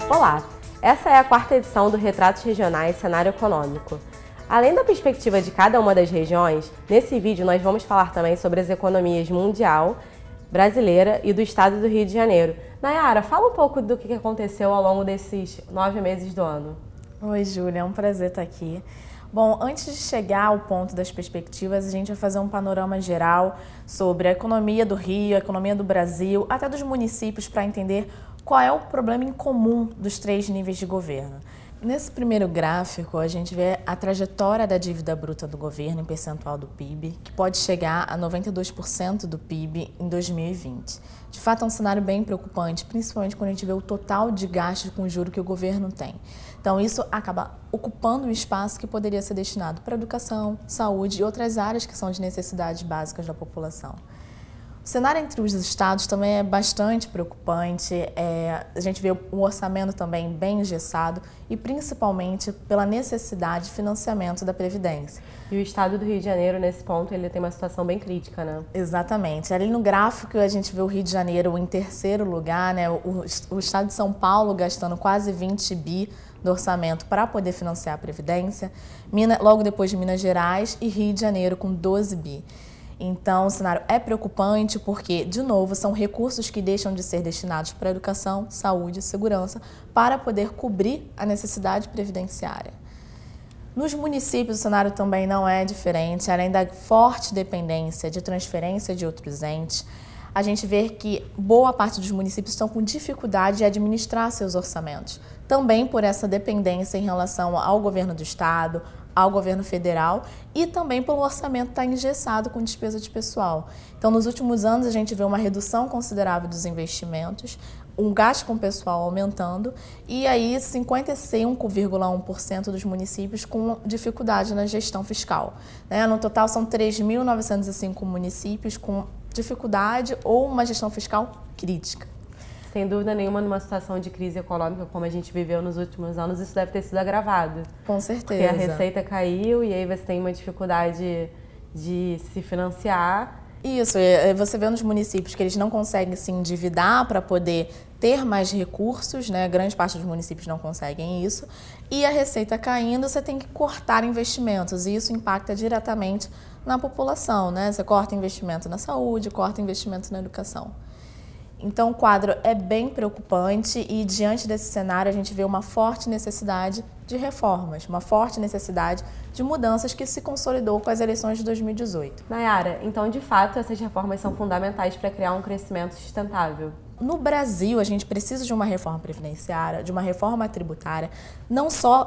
Olá, essa é a quarta edição do Retratos Regionais Cenário Econômico. Além da perspectiva de cada uma das regiões, nesse vídeo nós vamos falar também sobre as economias mundial, brasileira e do estado do Rio de Janeiro. Nayara, fala um pouco do que aconteceu ao longo desses 9 meses do ano. Oi, Júlia, é um prazer estar aqui. Bom, antes de chegar ao ponto das perspectivas, a gente vai fazer um panorama geral sobre a economia do Rio, a economia do Brasil, até dos municípios, para entender qual é o problema em comum dos 3 níveis de governo. Nesse primeiro gráfico, a gente vê a trajetória da dívida bruta do governo em percentual do PIB, que pode chegar a 92% do PIB em 2020. De fato, é um cenário bem preocupante, principalmente quando a gente vê o total de gastos com juro que o governo tem. Então, isso acaba ocupando um espaço que poderia ser destinado para educação, saúde e outras áreas que são de necessidades básicas da população. O cenário entre os estados também é bastante preocupante, a gente vê um orçamento também bem engessado e principalmente pela necessidade de financiamento da Previdência. E o estado do Rio de Janeiro, nesse ponto, ele tem uma situação bem crítica, né? Exatamente. Ali no gráfico a gente vê o Rio de Janeiro em terceiro lugar, né? O estado de São Paulo gastando quase 20 bi do orçamento para poder financiar a Previdência, logo depois de Minas Gerais e Rio de Janeiro com 12 bi. Então, o cenário é preocupante porque, de novo, são recursos que deixam de ser destinados para educação, saúde e segurança para poder cobrir a necessidade previdenciária. Nos municípios, o cenário também não é diferente, além da forte dependência de transferência de outros entes, a gente vê que boa parte dos municípios estão com dificuldade de administrar seus orçamentos, também por essa dependência em relação ao governo do estado, ao governo federal e também pelo orçamento estar engessado com despesa de pessoal. Então, nos últimos anos, a gente vê uma redução considerável dos investimentos, um gasto com pessoal aumentando e aí 51,1% dos municípios com dificuldade na gestão fiscal. No total, são 3.905 municípios com dificuldade ou uma gestão fiscal crítica. Sem dúvida nenhuma, numa situação de crise econômica como a gente viveu nos últimos anos, isso deve ter sido agravado. Com certeza. Porque a receita caiu e aí você tem uma dificuldade de se financiar. Isso, você vê nos municípios que eles não conseguem se endividar para poder ter mais recursos, né? Grande parte dos municípios não conseguem isso. E a receita caindo, você tem que cortar investimentos e isso impacta diretamente na população, né? Você corta investimento na saúde, corta investimento na educação. Então, o quadro é bem preocupante e, diante desse cenário, a gente vê uma forte necessidade de reformas, uma forte necessidade de mudanças que se consolidou com as eleições de 2018. Nayara, então, de fato, essas reformas são fundamentais para criar um crescimento sustentável. No Brasil, a gente precisa de uma reforma previdenciária, de uma reforma tributária, não só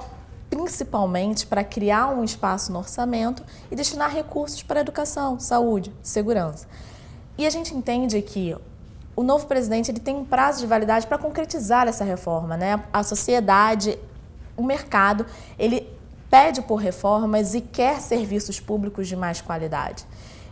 principalmente para criar um espaço no orçamento e destinar recursos para educação, saúde, segurança. E a gente entende que o novo presidente ele tem um prazo de validade para concretizar essa reforma, né? A sociedade, o mercado, ele pede por reformas e quer serviços públicos de mais qualidade.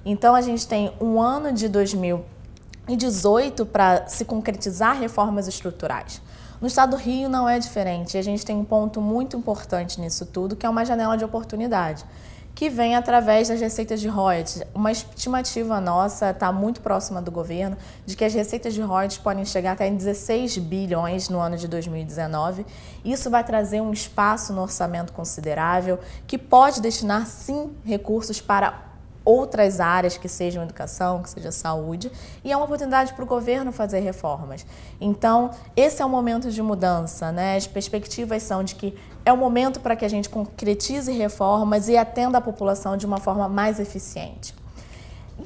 Então, a gente tem um ano de 2018 para se concretizar reformas estruturais. No estado do Rio não é diferente. A gente tem um ponto muito importante nisso tudo, que é uma janela de oportunidade, que vem através das receitas de royalties. Uma estimativa nossa está muito próxima do governo de que as receitas de royalties podem chegar até em 16 bilhões no ano de 2019. Isso vai trazer um espaço no orçamento considerável que pode destinar, sim, recursos para outras áreas, que sejam educação, que seja saúde, e é uma oportunidade para o governo fazer reformas. Então, esse é o momento de mudança, né? As perspectivas são de que é o momento para que a gente concretize reformas e atenda a população de uma forma mais eficiente.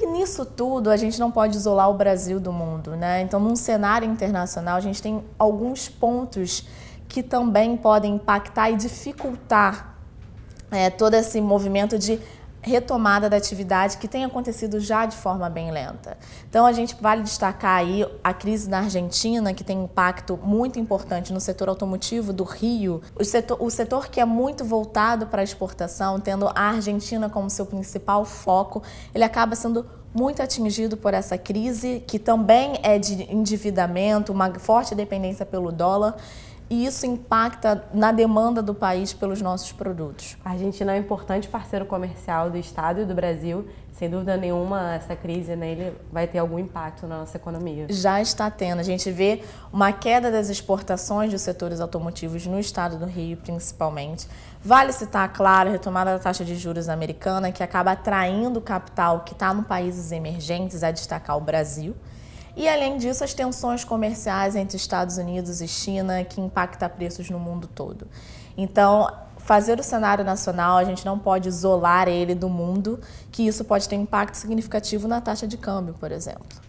E nisso tudo, a gente não pode isolar o Brasil do mundo, né? Então, num cenário internacional, a gente tem alguns pontos que também podem impactar e dificultar todo esse movimento de retomada da atividade que tem acontecido já de forma bem lenta. Então, a gente vale destacar aí a crise na Argentina, que tem um impacto muito importante no setor automotivo do Rio. O setor que é muito voltado para a exportação, tendo a Argentina como seu principal foco, ele acaba sendo muito atingido por essa crise, que também é de endividamento, uma forte dependência pelo dólar. e isso impacta na demanda do país pelos nossos produtos. A Argentina é um importante parceiro comercial do Estado e do Brasil. Sem dúvida nenhuma, essa crise nele vai ter algum impacto na nossa economia. Já está tendo. A gente vê uma queda das exportações dos setores automotivos no estado do Rio, principalmente. Vale citar, claro, a retomada da taxa de juros americana, que acaba atraindo capital que está em países emergentes, a destacar o Brasil. E, além disso, as tensões comerciais entre Estados Unidos e China, que impacta preços no mundo todo. Então, fazer o cenário nacional, a gente não pode isolar ele do mundo, que isso pode ter impacto significativo na taxa de câmbio, por exemplo.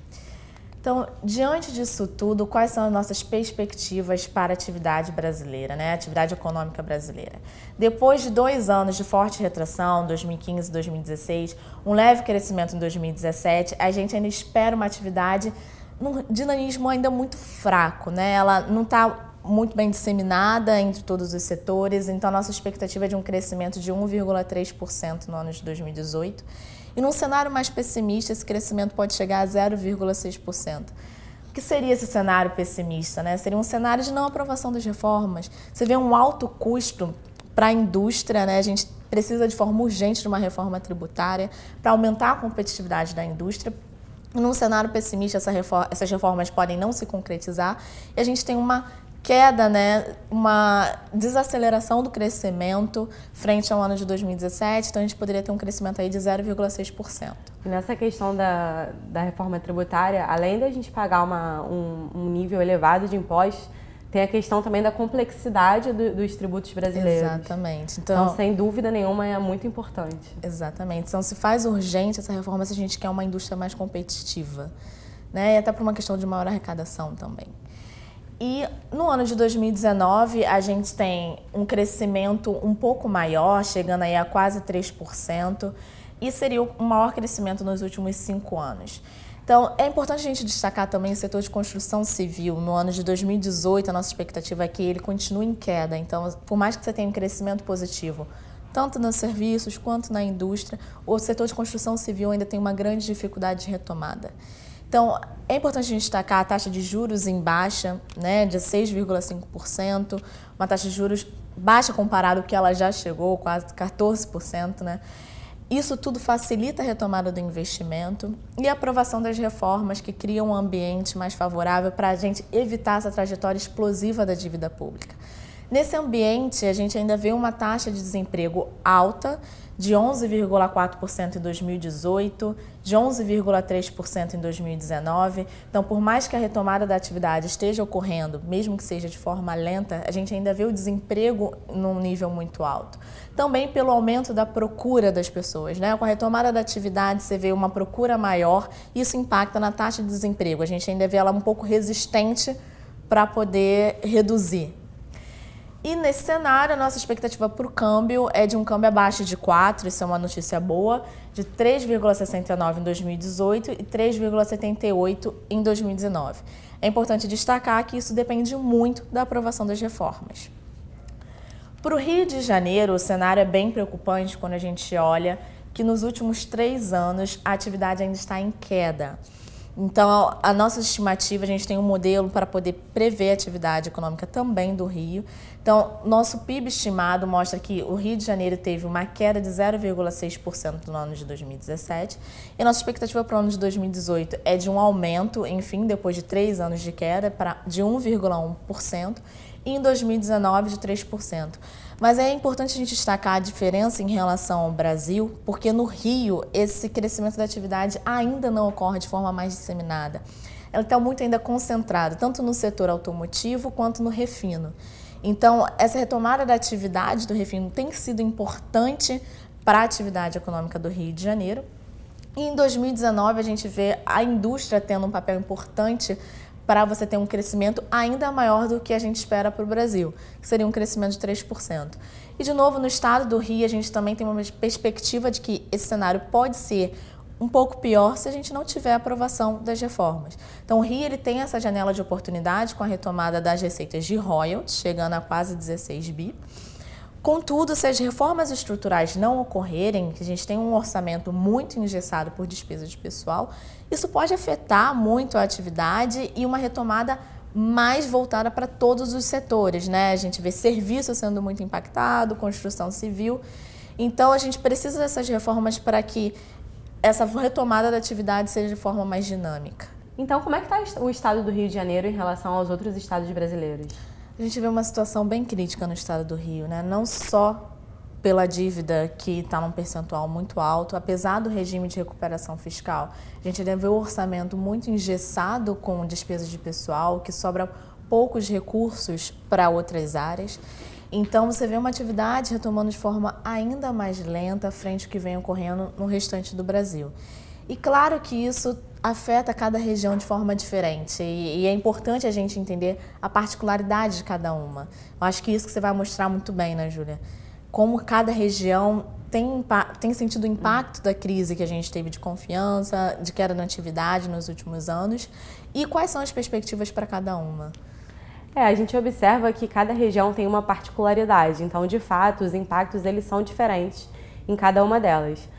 Então, diante disso tudo, quais são as nossas perspectivas para a atividade brasileira, né? A atividade econômica brasileira? Depois de 2 anos de forte retração, 2015 e 2016, um leve crescimento em 2017, a gente ainda espera uma atividade num dinamismo ainda muito fraco, né? Ela não está muito bem disseminada entre todos os setores, então a nossa expectativa é de um crescimento de 1,3% no ano de 2018. E num cenário mais pessimista, esse crescimento pode chegar a 0,6%. O que seria esse cenário pessimista, né? Seria um cenário de não aprovação das reformas. Você vê um alto custo para a indústria, né? A gente precisa de forma urgente de uma reforma tributária para aumentar a competitividade da indústria. Num cenário pessimista, essas reformas podem não se concretizar e a gente tem uma queda, né, uma desaceleração do crescimento frente ao ano de 2017, então a gente poderia ter um crescimento aí de 0,6%. Nessa questão da reforma tributária, além da gente pagar um nível elevado de impostos, tem a questão também da complexidade dos tributos brasileiros. Exatamente. Então, sem dúvida nenhuma, é muito importante. Exatamente. Então, se faz urgente essa reforma se a gente quer uma indústria mais competitiva, né, e até por uma questão de maior arrecadação também. E no ano de 2019, a gente tem um crescimento um pouco maior, chegando aí a quase 3%, e seria o maior crescimento nos últimos 5 anos. Então, é importante a gente destacar também o setor de construção civil. No ano de 2018, a nossa expectativa é que ele continue em queda. Então, por mais que você tenha um crescimento positivo, tanto nos serviços quanto na indústria, o setor de construção civil ainda tem uma grande dificuldade de retomada. Então, é importante a gente destacar a taxa de juros em baixa, né, de 6,5%, uma taxa de juros baixa comparado ao que ela já chegou, quase 14%, né? Isso tudo facilita a retomada do investimento e a aprovação das reformas que criam um ambiente mais favorável para a gente evitar essa trajetória explosiva da dívida pública. Nesse ambiente, a gente ainda vê uma taxa de desemprego alta, de 11,4% em 2018, de 11,3% em 2019. Então, por mais que a retomada da atividade esteja ocorrendo, mesmo que seja de forma lenta, a gente ainda vê o desemprego num nível muito alto. Também pelo aumento da procura das pessoas, né? Com a retomada da atividade, você vê uma procura maior, isso impacta na taxa de desemprego. A gente ainda vê ela um pouco resistente para poder reduzir. E nesse cenário, a nossa expectativa para o câmbio é de um câmbio abaixo de 4, isso é uma notícia boa, de 3,69 em 2018 e 3,78 em 2019. É importante destacar que isso depende muito da aprovação das reformas. Para o Rio de Janeiro, o cenário é bem preocupante quando a gente olha que nos últimos 3 anos a atividade ainda está em queda. Então, a nossa estimativa, a gente tem um modelo para poder prever a atividade econômica também do Rio. Então, nosso PIB estimado mostra que o Rio de Janeiro teve uma queda de 0,6% no ano de 2017. E a nossa expectativa para o ano de 2018 é de um aumento, enfim, depois de 3 anos de queda, de 1,1%. E em 2019 de 3%. Mas é importante a gente destacar a diferença em relação ao Brasil, porque no Rio esse crescimento da atividade ainda não ocorre de forma mais disseminada. Ela está muito ainda concentrada, tanto no setor automotivo quanto no refino. Então, essa retomada da atividade do refino tem sido importante para a atividade econômica do Rio de Janeiro. E em 2019 a gente vê a indústria tendo um papel importante para você ter um crescimento ainda maior do que a gente espera para o Brasil, que seria um crescimento de 3%. E, de novo, no estado do Rio, a gente também tem uma perspectiva de que esse cenário pode ser um pouco pior se a gente não tiver aprovação das reformas. Então, o Rio ele tem essa janela de oportunidade com a retomada das receitas de royalties, chegando a quase 16 bi. Contudo, se as reformas estruturais não ocorrerem, que a gente tem um orçamento muito engessado por despesa de pessoal, isso pode afetar muito a atividade e uma retomada mais voltada para todos os setores, né? A gente vê serviço sendo muito impactado, construção civil. Então, a gente precisa dessas reformas para que essa retomada da atividade seja de forma mais dinâmica. Então, como é que está o estado do Rio de Janeiro em relação aos outros estados brasileiros? A gente vê uma situação bem crítica no estado do Rio, né? Não só pela dívida que está num percentual muito alto, apesar do regime de recuperação fiscal, a gente ainda vê o orçamento muito engessado com despesas de pessoal, que sobra poucos recursos para outras áreas. Então, você vê uma atividade retomando de forma ainda mais lenta frente ao que vem ocorrendo no restante do Brasil. E claro que isso afeta cada região de forma diferente e é importante a gente entender a particularidade de cada uma. Eu acho que isso que você vai mostrar muito bem, né, Júlia? Como cada região tem sentido o impacto da crise que a gente teve de confiança, de queda na atividade nos últimos anos e quais são as perspectivas para cada uma. A gente observa que cada região tem uma particularidade, então, de fato, os impactos eles são diferentes em cada uma delas.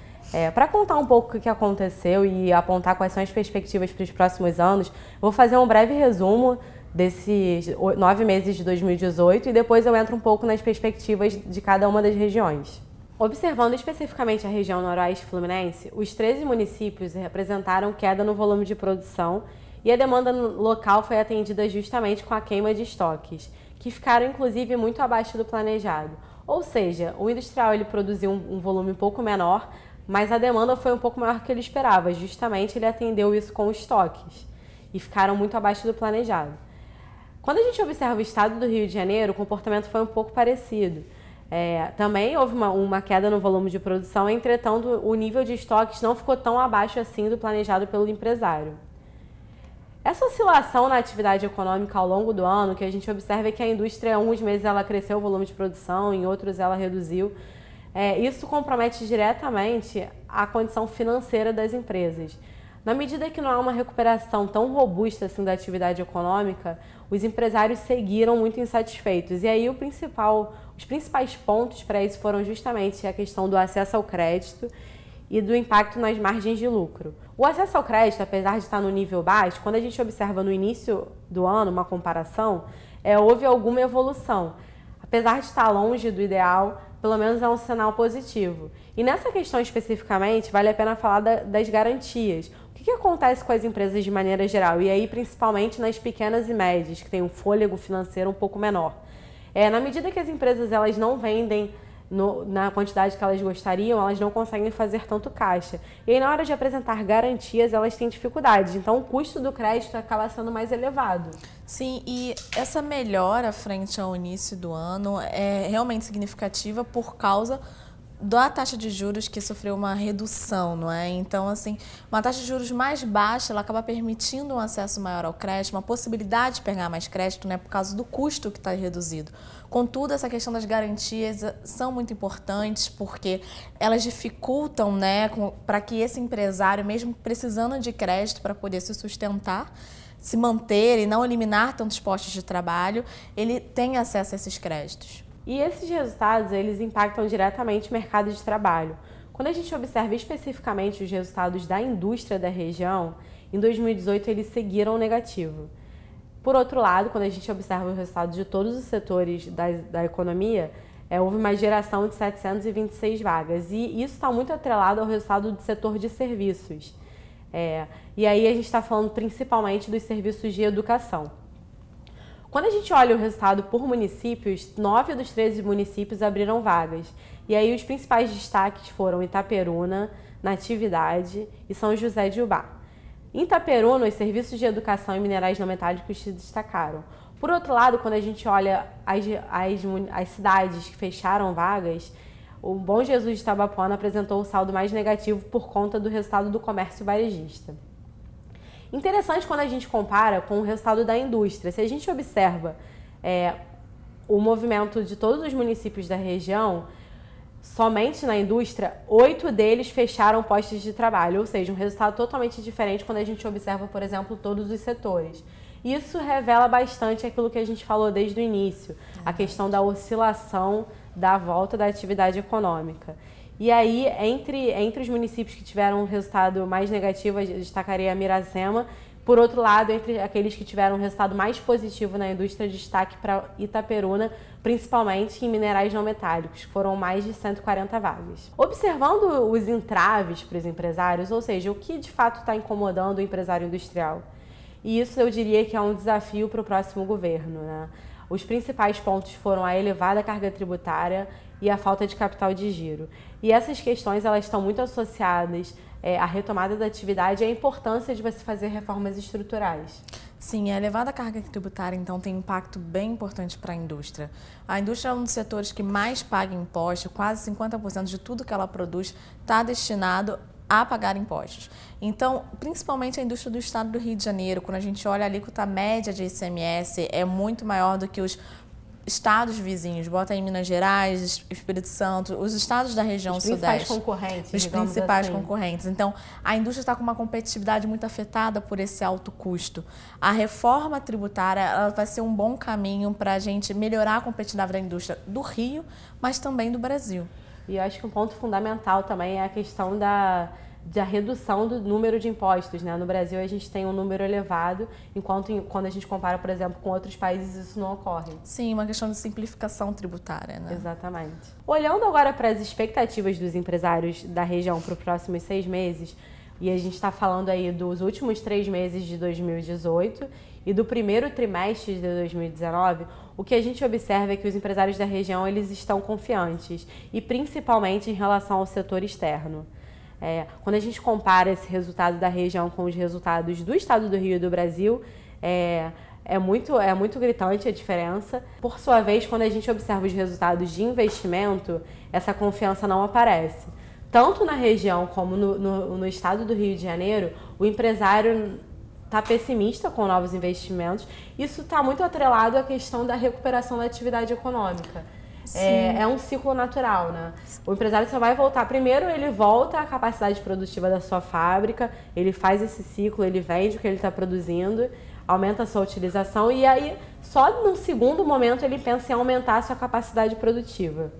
Para contar um pouco o que aconteceu e apontar quais são as perspectivas para os próximos anos, vou fazer um breve resumo desses 9 meses de 2018 e depois eu entro um pouco nas perspectivas de cada uma das regiões. Observando especificamente a região noroeste fluminense, os 13 municípios representaram queda no volume de produção e a demanda local foi atendida justamente com a queima de estoques, que ficaram inclusive muito abaixo do planejado. Ou seja, o industrial ele produziu um volume um pouco menor, mas a demanda foi um pouco maior que ele esperava, justamente ele atendeu isso com estoques e ficaram muito abaixo do planejado. Quando a gente observa o estado do Rio de Janeiro, o comportamento foi um pouco parecido. Também houve uma queda no volume de produção, entretanto o nível de estoques não ficou tão abaixo assim do planejado pelo empresário. Essa oscilação na atividade econômica ao longo do ano, que a gente observa é que a indústria, em alguns meses ela cresceu o volume de produção, em outros ela reduziu. Isso compromete diretamente a condição financeira das empresas. Na medida que não há uma recuperação tão robusta assim da atividade econômica, os empresários seguiram muito insatisfeitos. E aí os principais pontos para isso foram justamente a questão do acesso ao crédito e do impacto nas margens de lucro. O acesso ao crédito, apesar de estar no nível baixo, quando a gente observa no início do ano uma comparação, houve alguma evolução. Apesar de estar longe do ideal, pelo menos é um sinal positivo. E nessa questão especificamente, vale a pena falar das garantias. O que acontece com as empresas de maneira geral? E aí, principalmente nas pequenas e médias, que têm um fôlego financeiro um pouco menor. Na medida que as empresas elas não vendem na quantidade que elas gostariam, elas não conseguem fazer tanto caixa. E aí, na hora de apresentar garantias, elas têm dificuldades. Então, o custo do crédito acaba sendo mais elevado. Sim, e essa melhora frente ao início do ano é realmente significativa por causa da taxa de juros que sofreu uma redução, não é? Então, assim, uma taxa de juros mais baixa, ela acaba permitindo um acesso maior ao crédito, uma possibilidade de pegar mais crédito, né, por causa do custo que está reduzido. Contudo, essa questão das garantias são muito importantes porque elas dificultam, né, para que esse empresário, mesmo precisando de crédito para poder se sustentar, se manter e não eliminar tantos postos de trabalho, ele tem acesso a esses créditos. E esses resultados, eles impactam diretamente o mercado de trabalho. Quando a gente observa especificamente os resultados da indústria da região, em 2018 eles seguiram negativo. Por outro lado, quando a gente observa os resultados de todos os setores da economia, houve uma geração de 726 vagas. E isso está muito atrelado ao resultado do setor de serviços. E aí a gente está falando principalmente dos serviços de educação. Quando a gente olha o resultado por municípios, 9 dos 13 municípios abriram vagas. E aí os principais destaques foram Itaperuna, Natividade e São José de Ubá. Em Itaperuna, os serviços de educação e minerais não metálicos se destacaram. Por outro lado, quando a gente olha as cidades que fecharam vagas, o Bom Jesus de Itabapoana apresentou o saldo mais negativo por conta do resultado do comércio varejista. Interessante quando a gente compara com o resultado da indústria. Se a gente observa o movimento de todos os municípios da região, somente na indústria, 8 deles fecharam postos de trabalho, ou seja, um resultado totalmente diferente quando a gente observa, por exemplo, todos os setores. Isso revela bastante aquilo que a gente falou desde o início, a questão da oscilação da volta da atividade econômica. E aí, entre os municípios que tiveram um resultado mais negativo, eu destacaria a Miracema, Por outro lado, entre aqueles que tiveram um resultado mais positivo na indústria, destaque para Itaperuna, principalmente em minerais não metálicos, que foram mais de 140 vagas. Observando os entraves para os empresários, ou seja, o que de fato está incomodando o empresário industrial. E isso eu diria que é um desafio para o próximo governo, né? Os principais pontos foram a elevada carga tributária e a falta de capital de giro. E essas questões elas estão muito associadas à retomada da atividade e à importância de você fazer reformas estruturais. Sim, a elevada carga tributária, então, tem um impacto bem importante para a indústria. A indústria é um dos setores que mais paga imposto, quase 50% de tudo que ela produz está destinado a pagar impostos. Então, principalmente a indústria do estado do Rio de Janeiro, quando a gente olha a alíquota média de ICMS, é muito maior do que os estados vizinhos, bota aí Minas Gerais, Espírito Santo, os estados da região sudeste. Os principais concorrentes. Então, a indústria está com uma competitividade muito afetada por esse alto custo. A reforma tributária ela vai ser um bom caminho para a gente melhorar a competitividade da indústria do Rio, mas também do Brasil. E eu acho que um ponto fundamental também é a questão da redução do número de impostos, né? No Brasil a gente tem um número elevado, enquanto quando a gente compara, por exemplo, com outros países isso não ocorre. Sim, uma questão de simplificação tributária, né? Exatamente. Olhando agora para as expectativas dos empresários da região para os próximos 6 meses, e a gente está falando aí dos últimos 3 meses de 2018 e do primeiro trimestre de 2019, o que a gente observa é que os empresários da região eles estão confiantes, e principalmente em relação ao setor externo. Quando a gente compara esse resultado da região com os resultados do estado do Rio e do Brasil, é muito gritante a diferença. Por sua vez, quando a gente observa os resultados de investimento, essa confiança não aparece. Tanto na região como no estado do Rio de Janeiro, o empresário está pessimista com novos investimentos. Isso está muito atrelado à questão da recuperação da atividade econômica. É um ciclo natural, né? O empresário só vai voltar. Primeiro, ele volta à capacidade produtiva da sua fábrica, ele faz esse ciclo, ele vende o que ele está produzindo, aumenta a sua utilização e aí, só no segundo momento, ele pensa em aumentar a sua capacidade produtiva.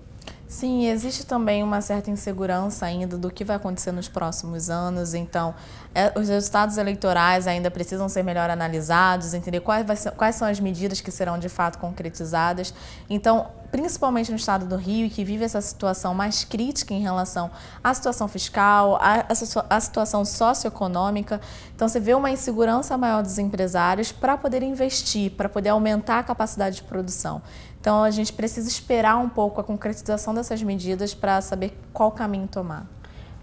Sim, existe também uma certa insegurança ainda do que vai acontecer nos próximos anos, então os resultados eleitorais ainda precisam ser melhor analisados, entender quais são as medidas que serão de fato concretizadas. Então, principalmente no estado do Rio, que vive essa situação mais crítica em relação à situação fiscal, à situação socioeconômica, então você vê uma insegurança maior dos empresários para poder investir, para poder aumentar a capacidade de produção. Então, a gente precisa esperar um pouco a concretização dessas medidas para saber qual caminho tomar.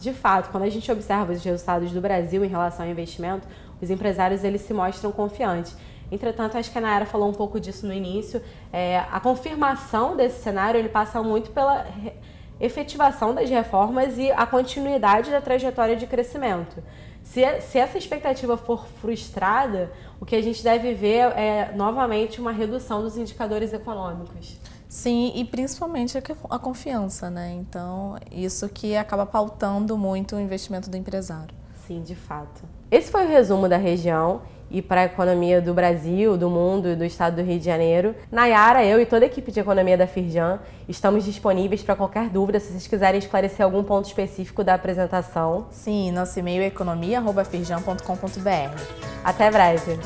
De fato, quando a gente observa os resultados do Brasil em relação ao investimento, os empresários eles se mostram confiantes. Entretanto, acho que a Nayara falou um pouco disso no início, a confirmação desse cenário ele passa muito pela efetivação das reformas e a continuidade da trajetória de crescimento. Se essa expectativa for frustrada, o que a gente deve ver é novamente uma redução dos indicadores econômicos. Sim, e principalmente a confiança, né? Então, isso que acaba pautando muito o investimento do empresário. Sim, de fato. Esse foi o resumo da região e para a economia do Brasil, do mundo e do estado do Rio de Janeiro. Nayara, eu e toda a equipe de economia da Firjan estamos disponíveis para qualquer dúvida, se vocês quiserem esclarecer algum ponto específico da apresentação. Sim, nosso e-mail é economia@firjan.com.br. Até breve.